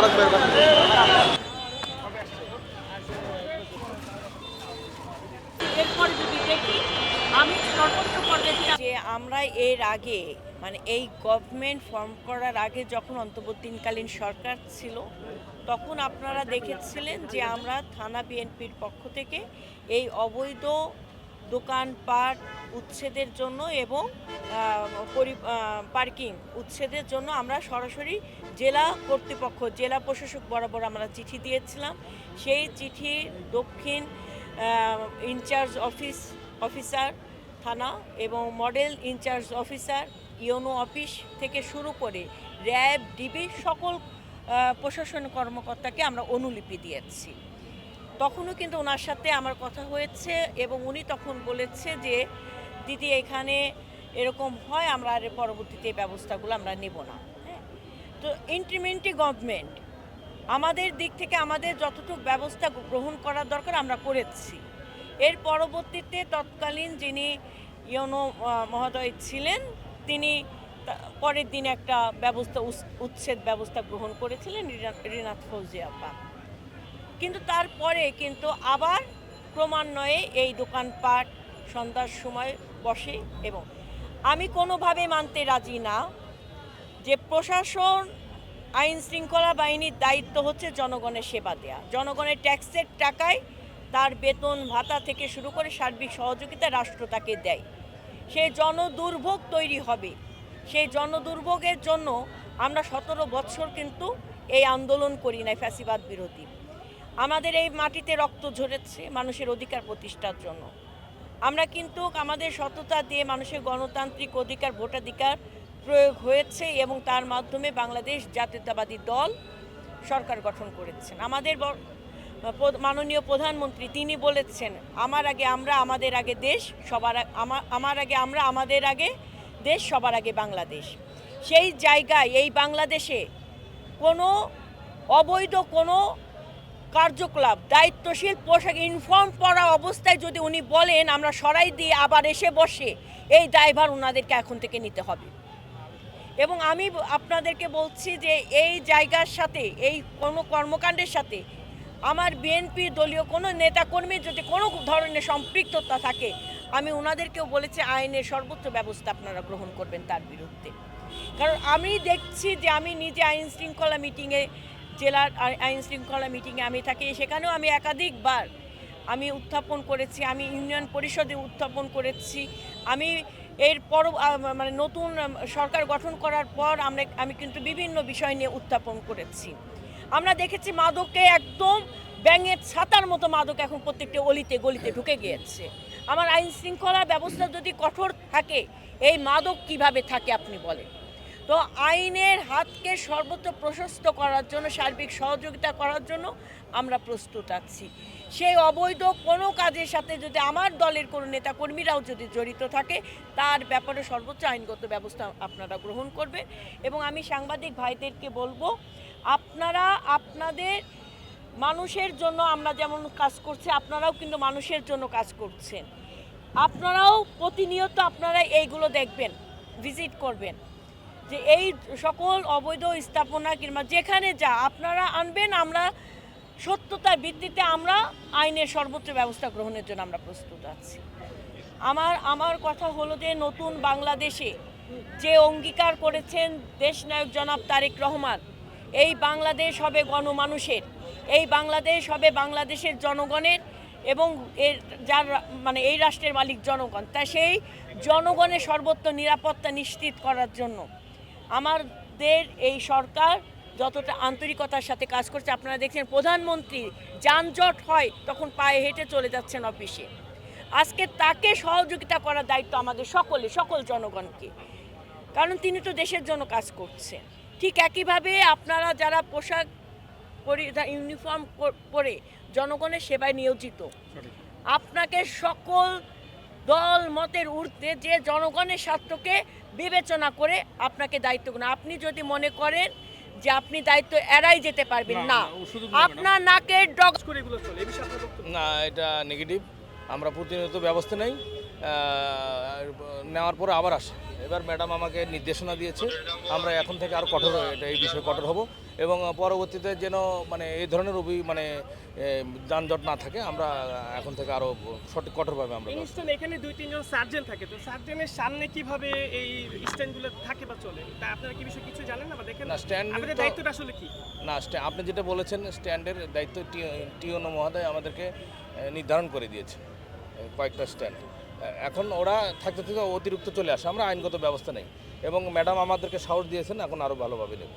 যে আমরা এর আগে মানে এই গভর্নমেন্ট ফর্ম করার আগে যখন অন্তর্বর্তীকালীন সরকার ছিল তখন আপনারা দেখেছিলেন যে আমরা থানা বিএনপির পক্ষ থেকে এই অবৈধ দোকানপাট উচ্ছেদের জন্য এবং পার্কিং উচ্ছেদের জন্য আমরা সরাসরি জেলা কর্তৃপক্ষ জেলা প্রশাসক বরাবর আমরা চিঠি দিয়েছিলাম। সেই চিঠি দক্ষিণ ইনচার্জ অফিসার থানা এবং model incharge officer UNO office থেকে শুরু করে র্যাব ডিবি সকল প্রশাসন কর্মকর্তাকে আমরা অনুলিপি দিয়েছি। তখনও কিন্তু ওনার সাথে আমার কথা হয়েছে এবং উনি তখন বলেছে যে দিদি এখানে এরকম হয় আমরা আর পরবর্তীতে এই ব্যবস্থাগুলো আমরা নেব না। হ্যাঁ, তো ইন্টিমেন্টি গভর্নমেন্ট আমাদের দিক থেকে আমাদের যতটুকু ব্যবস্থা গ্রহণ করার দরকার আমরা করেছি। এর পরবর্তীতে তৎকালীন যিনি ইউনো মহোদয় ছিলেন তিনি পরের দিন একটা উচ্ছেদ ব্যবস্থা গ্রহণ করেছিলেন রিনাত ফৌজিয়া আপা। কিন্তু তারপরে কিন্তু আবার ক্রমান্বয়ে এই দোকানপাট সন্ধ্যার সময় বসে এবং আমি কোনোভাবে মানতে রাজি না যে প্রশাসন আইন শৃঙ্খলা বাহিনীর দায়িত্ব হচ্ছে জনগণের সেবা দেয়া। জনগণের ট্যাক্সের টাকায় তার বেতন ভাতা থেকে শুরু করে সার্বিক সহযোগিতা রাষ্ট্র তাকে দেয়। সেই জনদুর্ভোগ তৈরি হবে। সেই জনদুর্ভোগের জন্য আমরা 17 বছর কিন্তু এই আন্দোলন করি নাই ফ্যাসিবাদ বিরোধী। আমাদের এই মাটিতে রক্ত ঝরেছে মানুষের অধিকার প্রতিষ্ঠার জন্য। আমরা কিন্তু আমাদের সততা দিয়ে মানুষের গণতান্ত্রিক অধিকার ভোটাধিকার প্রয়োগ হয়েছে এবং তার মাধ্যমে বাংলাদেশ জাতীয়তাবাদী দল সরকার গঠন করেছেন। আমাদের মাননীয় প্রধানমন্ত্রী তিনি বলেছেন আমার আগে আমরা আমাদের আগে দেশ সবার আমার আগে আমরা আমাদের আগে দেশ সবার আগে বাংলাদেশ। সেই জায়গায় এই বাংলাদেশে কোনো অবৈধ কোনো কার্যকলাপ দায়িত্বশীল পোশাক ইউনিফর্ম পরা অবস্থায় যদি উনি বলেন আমরা সরাই দিয়ে আবার এসে বসে এই দায়ভার ওনাদেরকে এখন থেকে নিতে হবে। এবং আমি আপনাদেরকে বলছি যে এই জায়গার সাথে এই কোনো কর্মকাণ্ডের সাথে আমার বিএনপি দলীয় কোনো নেতাকর্মীর যদি কোনো ধরনের সম্পৃক্ততা থাকে আমি ওনাদেরকেও বলেছি আইনের সর্বোচ্চ ব্যবস্থা আপনারা গ্রহণ করবেন তার বিরুদ্ধে। কারণ আমি দেখছি যে আমি নিজে আইন শৃঙ্খলা মিটিংয়ে জেলার আইন শৃঙ্খলা মিটিংয়ে আমি থাকি, সেখানেও আমি একাধিকবার আমি উত্থাপন করেছি, আমি ইউনিয়ন পরিষদে উত্থাপন করেছি। আমি এর পর মানে নতুন সরকার গঠন করার পর আমি কিন্তু বিভিন্ন বিষয় নিয়ে উত্থাপন করেছি। আমরা দেখেছি মাদককে একদম ব্যাঙের ছাতার মতো মাদক এখন প্রত্যেকটি অলিতে গলিতে ঢুকে গিয়েছে। আমার আইন শৃঙ্খলা ব্যবস্থা যদি কঠোর থাকে এই মাদক কিভাবে থাকে আপনি বলেন? তো আইনের হাতকে সর্বোচ্চ প্রশস্ত করার জন্য সার্বিক সহযোগিতা করার জন্য আমরা প্রস্তুত আছি। সেই অবৈধ কোনো কাজের সাথে যদি আমার দলের কোনো নেতাকর্মীরাও যদি জড়িত থাকে তার ব্যাপারে সর্বোচ্চ আইনগত ব্যবস্থা আপনারা গ্রহণ করবেন। এবং আমি সাংবাদিক ভাইদেরকে বলবো আপনারা আপনাদের মানুষের জন্য আমরা যেমন কাজ করছি আপনারাও কিন্তু মানুষের জন্য কাজ করছেন। আপনারাও প্রতিনিয়ত আপনারা এইগুলো দেখবেন, ভিজিট করবেন যে এই সকল অবৈধ স্থাপনা কিংবা যেখানে যা আপনারা আনবেন আমরা সত্যতার ভিত্তিতে আমরা আইনের সর্বোচ্চ ব্যবস্থা গ্রহণের জন্য আমরা প্রস্তুত আছি। আমার কথা হলো যে নতুন বাংলাদেশে যে অঙ্গীকার করেছেন দেশনায়ক জনাব তারেক রহমান, এই বাংলাদেশ হবে গণমানুষের, এই বাংলাদেশ হবে বাংলাদেশের জনগণের এবং যার মানে এই রাষ্ট্রের মালিক জনগণ, তা সেই জনগণের সর্বোচ্চ নিরাপত্তা নিশ্চিত করার জন্য আমাদের এই সরকার যতটা আন্তরিকতার সাথে কাজ করছে। আপনারা দেখছেন প্রধানমন্ত্রী যানজট হয় তখন পায়ে হেঁটে চলে যাচ্ছেন অফিসে। আজকে তাকে সহযোগিতা করার দায়িত্ব আমাদের সকল জনগণকে, কারণ তিনি তো দেশের জন্য কাজ করছেন। ঠিক একইভাবে আপনারা যারা পোশাক পরিধান ইউনিফর্ম পরে জনগণের সেবায় নিয়োজিত, আপনাকে সকল দল মতের ঊর্ধ্বে যে জনগণের স্বার্থকে বিবেচনা করে আপনাকে দায়িত্ব গ্রহণ। আপনি যদি মনে করেন যে আপনি দায়িত্ব এড়াই যেতে পারবেন না, আপনার নাকের ডগ করে এগুলো চলে, এই বিষয়ে আপনার বক্তব্য? না, এটা নেগেটিভ। আমরা প্রতিনিয়ত ব্যবস্থা নেই, নেওয়ার পরে আবার আসে। এবার ম্যাডাম আমাকে নির্দেশনা দিয়েছে আমরা এখন থেকে আরও কঠোর এই বিষয়ে কঠোর হব। এবং পরবর্তীতে যেন মানে এই ধরনের যানজট না থাকে, আমরা এখন থেকে আরও সঠিক কঠোরভাবে আমরা ইনস্ট্যান্ট এখানে 2-3 জন সার্জেন থাকে, তো সার্জেনের সামনে কিভাবে এই স্ট্যান্ডগুলো থাকে বা চলে, তা আপনারা কি বিষয়ে কিছু জানেন না বা দেখেন না, স্ট্যান্ড আপনাদের দায়িত্বটা আসলে কি? না, আপনি যেটা বলেছেন স্ট্যান্ডের দায়িত্ব টিওনো মহোদয় আমাদেরকে নির্ধারণ করে দিয়েছে কয়েকটা স্ট্যান্ড। এখন ওরা থাকতে থেকে অতিরিক্ত চলে আসে, আমরা আইনগত ব্যবস্থা নেই এবং ম্যাডাম আমাদেরকে সাহস দিয়েছেন, এখন আরও ভালোভাবে নেব।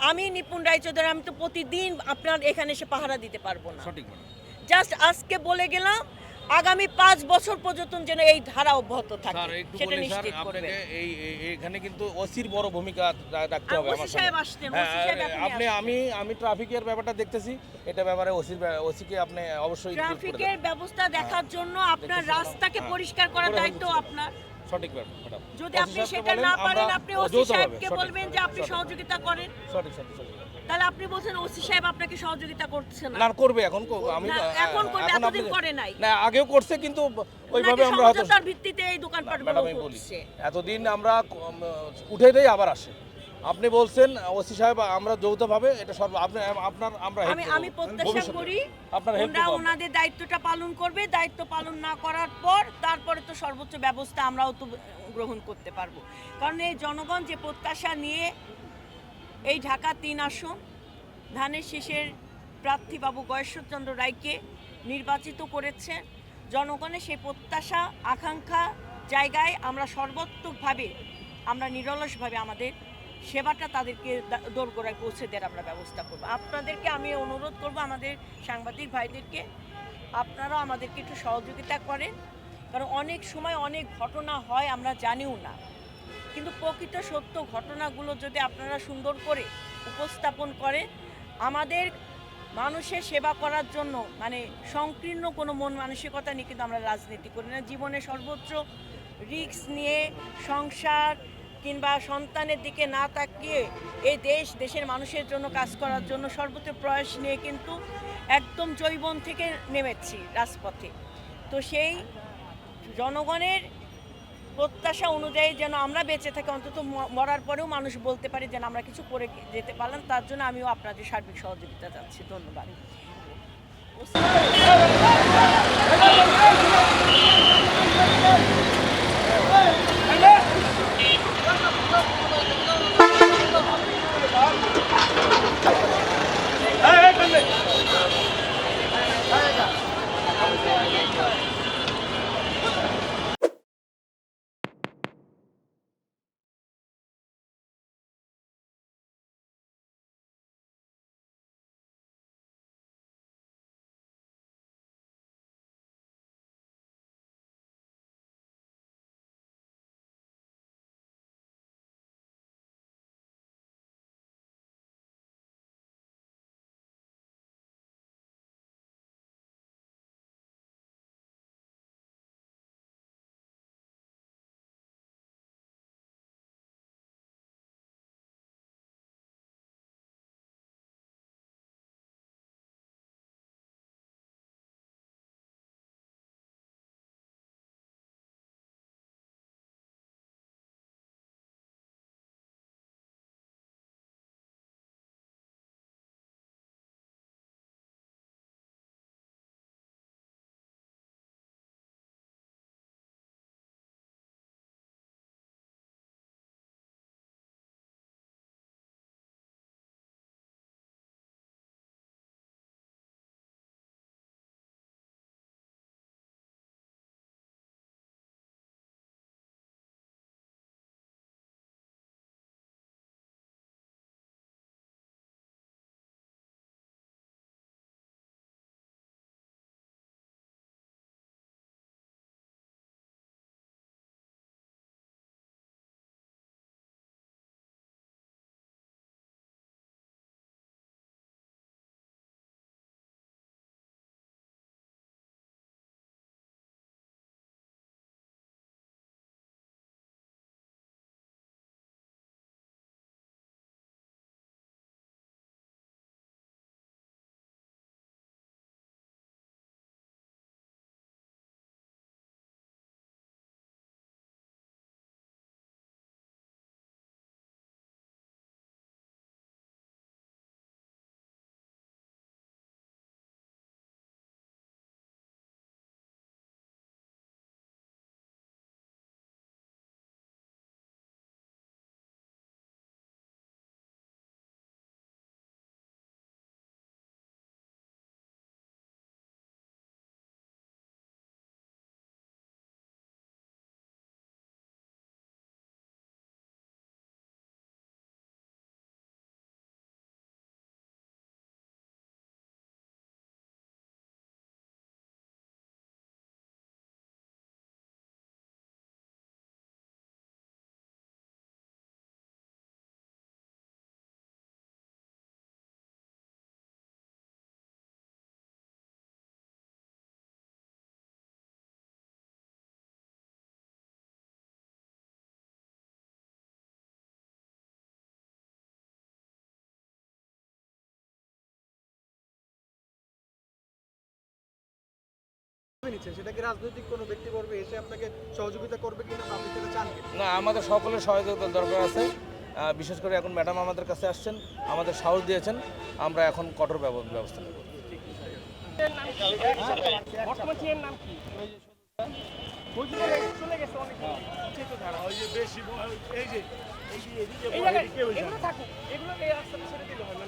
আমি নিপুণ রায়চৌধুরী, আমি তো প্রতিদিন আপনার এখানে এসে পাহারা দিতে পারবো না। সঠিক ম্যাডাম। জাস্ট আজকে বলে গেলাম আগামী 5 বছর পর্যন্ত যেন এই ধারা অব্যাহত থাকে স্যার একটু সেটা বলি স্যার, নিশ্চিত করবেন। আপনাকে এখানে কিন্তু ওসির বড় ভূমিকা রাখতে হবে আমার ওসি সাহেব সাথে। আসতেন, হ্যাঁ, ওসি সাহেব এখনই আপনি আসছেন। আমি ট্রাফিকের ব্যাপারটা দেখতেছি, এটা ব্যাপারে ওসিকে আপনি অবশ্যই include করে ট্রাফিকের দেবেন। ব্যবস্থা দেখার জন্য আপনার দেখতেছি রাস্তাকে হ্যাঁ, পরিষ্কার করার করে দায়িত্ব ফেলছি। আপনার। সঠিক ম্যাডাম। যদি ওসি আপনি সাহেবকে সেটা বলেন, না পারেন, আমরা আপনি ওসি যৌথভাবে, সাহেবকে সঠিক, বলবেন যে আপনি সঠিক, সহযোগিতা করেন। সঠিক। তাহলে আপনি বলছেন ওসি সাহেব আপনাকে সহযোগিতা করছে না। না, করবে এখন আমি না, এখন করবে, এখন এতদিন আপনি- করে নাই। না, আগেও করছে কিন্তু ওইভাবে নাকি আমরা হয়তো সমঝোতার ভিত্তিতে এই দোকানপাটগুলো ম্যাডাম আমি বলি, হচ্ছে। এতদিন আমরা উঠে দেই আবার আসে। আপনি বলছেন ওসি সাহেব আমরা যৌথভাবে এটা আমরা help করবো। আমি প্রত্যাশা ভবিষ্যতে করি আপনার হেল্প ওনারা ওনাদের দায়িত্বটা পালন করবে। দায়িত্ব পালন না করার পর তারপরে তো সর্বোচ্চ ব্যবস্থা আমরাও তো গ্রহণ করতে পারবো। কারণ এই জনগণ যে প্রত্যাশা নিয়ে এই ঢাকা 3 আসন ধানের শীষের প্রার্থী বাবু গয়েশ্বরচন্দ্র রায়কে নির্বাচিত করেছে, জনগণের সেই প্রত্যাশা আকাঙ্ক্ষা জায়গায় আমরা সর্বাত্মকভাবে আমরা নিরলসভাবে আমাদের সেবাটা তাদেরকে দোরগোড়ায় পৌঁছে দেওয়ার আমরা ব্যবস্থা করব। আপনাদেরকে আমি অনুরোধ করব, আমাদের সাংবাদিক ভাইদেরকে, আপনারাও আমাদেরকে একটু সহযোগিতা করেন। কারণ অনেক সময় অনেক ঘটনা হয় আমরা জানিও না, কিন্তু প্রকৃত সত্য ঘটনাগুলো যদি আপনারা সুন্দর করে উপস্থাপন করেন, আমাদের মানুষের সেবা করার জন্য মানে সংকীর্ণ কোনো মন মানসিকতা নিয়ে কিন্তু আমরা রাজনীতি করি না। জীবনে সর্বোচ্চ রিস্ক নিয়ে সংসার কিংবা সন্তানের দিকে না তাকিয়ে এই দেশের মানুষের জন্য কাজ করার জন্য সর্বোচ্চ প্রয়াস নিয়ে কিন্তু একদম জৈবন থেকে নেমেছি রাজপথে। তো সেই জনগণের প্রত্যাশা অনুযায়ী যেন আমরা বেঁচে থাকি, অন্তত মরার পরেও মানুষ বলতে পারে যেন আমরা কিছু করে যেতে পারলাম, তার জন্য আমিও আপনাদের সার্বিক সহযোগিতা চাচ্ছি। ধন্যবাদ। নিচ্ছেন সেটা কি রাজনৈতিক কোনো ব্যক্তিবর্গ এসে আপনাকে সহযোগিতা করবে কিনা বা আপনি সেটা চান কি? না, আমাদের সকলের সহযোগিতার দরকার আছে। বিশেষ করে এখন ম্যাডাম আমাদের কাছে আসছেন, আমাদের সাহস দিয়েছেন, আমরা এখন কঠোর ব্যবস্থা নেব। বর্তমান চেয়ার নাম কি? চলে গেছে অনেক এই জায়গায় এগুলো থাকুক, এগুলো এই রাস্তাটা ছেড়ে দিলে হয়।